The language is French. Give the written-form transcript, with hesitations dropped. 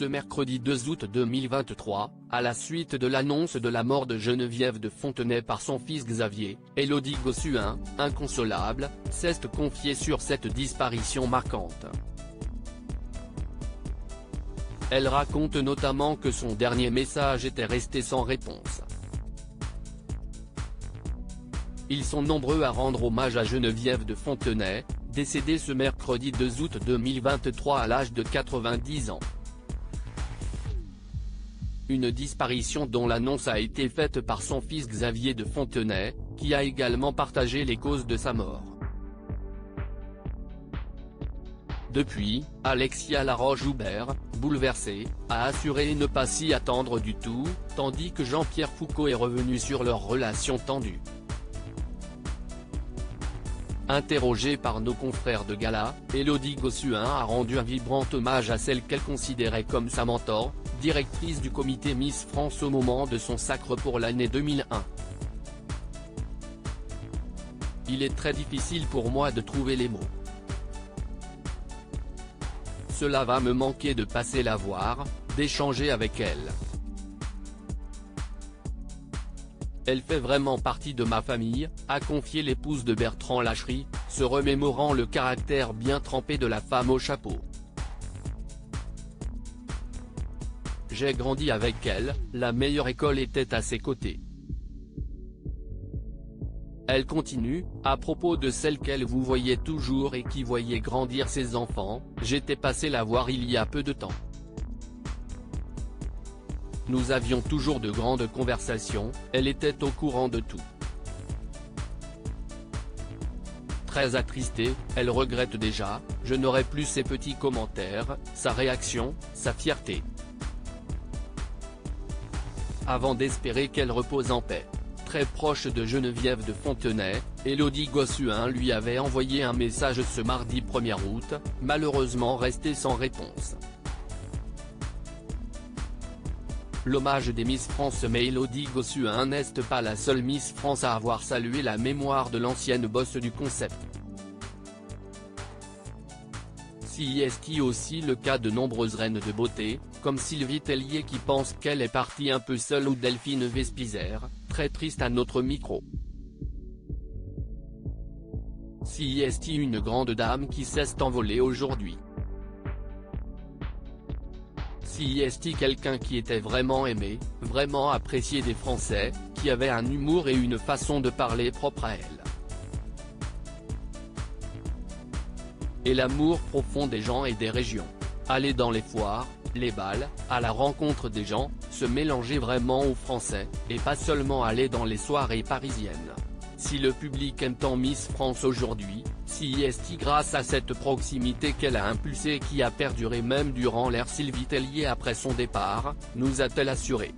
Ce mercredi 2 août 2023, à la suite de l'annonce de la mort de Geneviève de Fontenay par son fils Xavier, Élodie Gossuin, inconsolable, s'est confiée sur cette disparition marquante. Elle raconte notamment que son dernier message était resté sans réponse. Ils sont nombreux à rendre hommage à Geneviève de Fontenay, décédée ce mercredi 2 août 2023 à l'âge de 90 ans. Une disparition dont l'annonce a été faite par son fils Xavier de Fontenay, qui a également partagé les causes de sa mort. Depuis, Alexia Laroche-Joubert, bouleversée, a assuré ne pas s'y attendre du tout, tandis que Jean-Pierre Foucault est revenu sur leur relation tendue. Interrogée par nos confrères de gala, Élodie Gossuin a rendu un vibrant hommage à celle qu'elle considérait comme sa mentor, directrice du comité Miss France au moment de son sacre pour l'année 2001. Il est très difficile pour moi de trouver les mots. Cela va me manquer de passer la voir, d'échanger avec elle. Elle fait vraiment partie de ma famille, a confié l'épouse de Bertrand Lachery, se remémorant le caractère bien trempé de la femme au chapeau. J'ai grandi avec elle, la meilleure école était à ses côtés. Elle continue, à propos de celle qu'elle vous voyait toujours et qui voyait grandir ses enfants, j'étais passé la voir il y a peu de temps. Nous avions toujours de grandes conversations, elle était au courant de tout. Très attristée, elle regrette déjà, je n'aurai plus ses petits commentaires, sa réaction, sa fierté. Avant d'espérer qu'elle repose en paix. Très proche de Geneviève de Fontenay, Élodie Gossuin lui avait envoyé un message ce mardi 1er août, malheureusement resté sans réponse. L'hommage des Miss France. Mais Élodie Gossuin n'est pas la seule Miss France à avoir salué la mémoire de l'ancienne boss du concept. C'est aussi le cas de nombreuses reines de beauté, comme Sylvie Tellier qui pense qu'elle est partie un peu seule ou Delphine Vespizer, très triste à notre micro. C'est une grande dame qui s'est envolée aujourd'hui. C'est quelqu'un qui était vraiment aimé, vraiment apprécié des Français, qui avait un humour et une façon de parler propre à elle. Et l'amour profond des gens et des régions. Aller dans les foires, les bals, à la rencontre des gens, se mélanger vraiment aux Français, et pas seulement aller dans les soirées parisiennes. Si le public aime tant Miss France aujourd'hui, c'est grâce à cette proximité qu'elle a impulsée et qui a perduré même durant l'ère Sylvie Tellier après son départ, nous a-t-elle assuré.